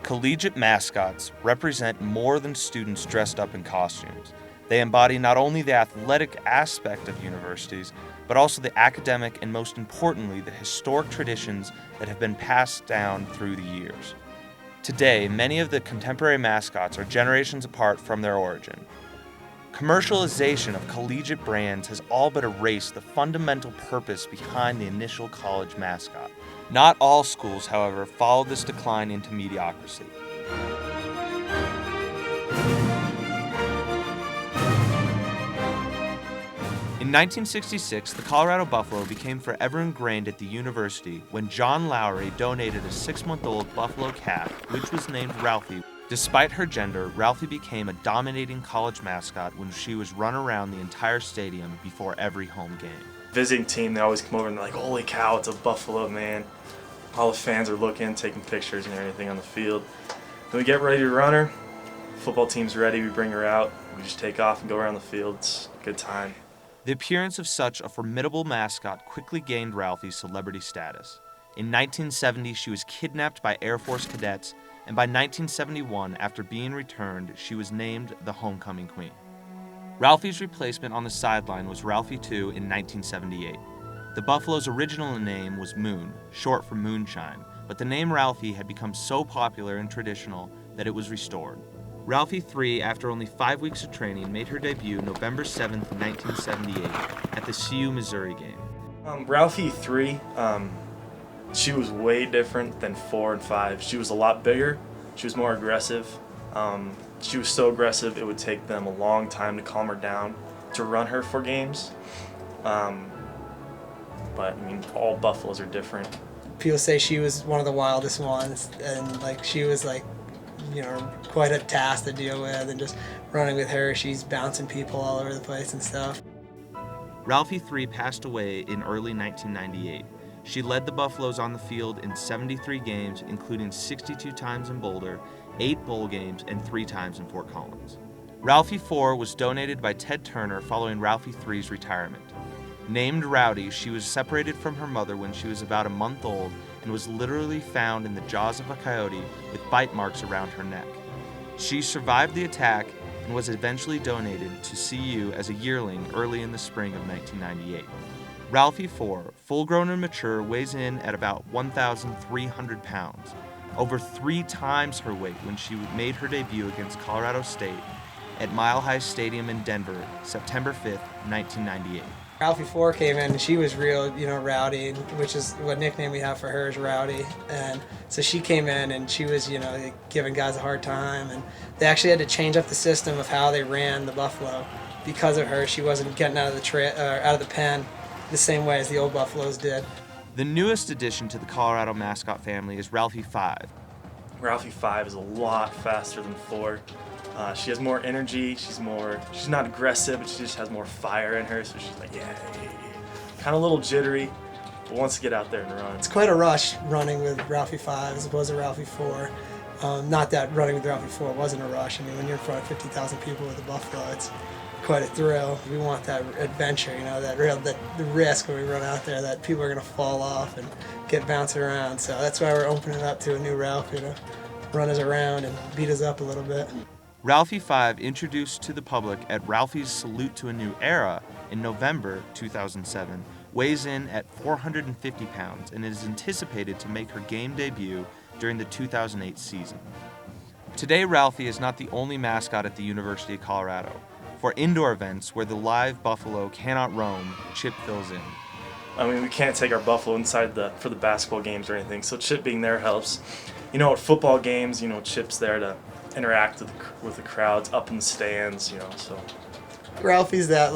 Collegiate mascots represent more than students dressed up in costumes. They embody not only the athletic aspect of universities, but also the academic and, most importantly, the historic traditions that have been passed down through the years. Today, many of the contemporary mascots are generations apart from their origin. Commercialization of collegiate brands has all but erased the fundamental purpose behind the initial college mascot. Not all schools, however, follow this decline into mediocrity. In 1966, the Colorado Buffalo became forever ingrained at the university when John Lowry donated a 6-month-old buffalo calf, which was named Ralphie. Despite her gender, Ralphie became a dominating college mascot when she was run around the entire stadium before every home game. Visiting team, they always come over and they're like, holy cow, it's a buffalo, man. All the fans are looking, taking pictures and everything on the field. Then we get ready to run her. Football team's ready, we bring her out. We just take off and go around the field. It's a good time. The appearance of such a formidable mascot quickly gained Ralphie's celebrity status. In 1970, she was kidnapped by Air Force cadets, and by 1971, after being returned, she was named the Homecoming Queen. Ralphie's replacement on the sideline was Ralphie II in 1978. The Buffalo's original name was Moon, short for moonshine, but the name Ralphie had become so popular and traditional that it was restored. Ralphie III, after only 5 weeks of training, made her debut November 7, 1978, at the CU Missouri game. Ralphie III, she was way different than 4 and 5. She was a lot bigger. She was more aggressive. She was so aggressive it would take them a long time to calm her down to run her for games. But I mean, all buffaloes are different. People say she was one of the wildest ones, and like she was like, you know, quite a task to deal with, and just running with her, she's bouncing people all over the place and stuff. Ralphie III passed away in early 1998. She led the Buffaloes on the field in 73 games, including 62 times in Boulder, 8 bowl games, and 3 times in Fort Collins. Ralphie IV was donated by Ted Turner following Ralphie III's retirement. Named Rowdy, she was separated from her mother when she was about a month old and was literally found in the jaws of a coyote with bite marks around her neck. She survived the attack and was eventually donated to CU as a yearling early in the spring of 1998. Ralphie IV, full-grown and mature, weighs in at about 1,300 pounds, over 3 times her weight when she made her debut against Colorado State at Mile High Stadium in Denver, September 5th, 1998. Ralphie IV came in and she was real, you know, rowdy, which is what nickname we have for her is Rowdy. And so she came in and she was, you know, giving guys a hard time. And they actually had to change up the system of how they ran the Buffalo. Because of her, she wasn't getting out of the pen the same way as the old Buffaloes did. The newest addition to the Colorado mascot family is Ralphie V. Ralphie V is a lot faster than 4. She has more energy, she's not aggressive, but she just has more fire in her, so she's like, yeah. Kind of a little jittery, but wants to get out there and run. It's quite a rush running with Ralphie V as opposed to Ralphie IV. Not that running with Ralphie IV wasn't a rush. I mean, when you're in front of 50,000 people with a Buffalo, it's quite a thrill. We want that adventure, you know, the risk when we run out there that people are going to fall off and get bouncing around. So that's why we're opening up to a new Ralphie to run us around and beat us up a little bit. Ralphie V, introduced to the public at Ralphie's Salute to a New Era in November 2007, weighs in at 450 pounds and is anticipated to make her game debut during the 2008 season. Today, Ralphie is not the only mascot at the University of Colorado. For indoor events where the live buffalo cannot roam, Chip fills in. I mean, we can't take our buffalo inside for the basketball games or anything, so Chip being there helps. You know, at football games, you know, Chip's there to interact with the crowds up in the stands, you know, so. Ralphie's that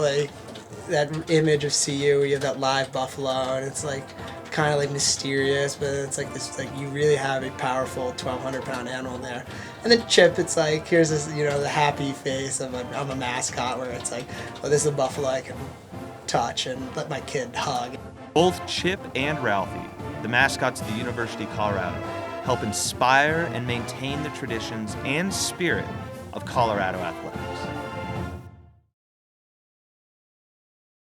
image of CU where you have that live buffalo, and it's like kind of like mysterious, but it's like this, like you really have a powerful 1,200-pound animal there. And then Chip, it's like, here's this, you know, the happy face of a mascot where it's like, oh, this is a buffalo I can touch and let my kid hug. Both Chip and Ralphie, the mascots of the University of Colorado, help inspire and maintain the traditions and spirit of Colorado athletics.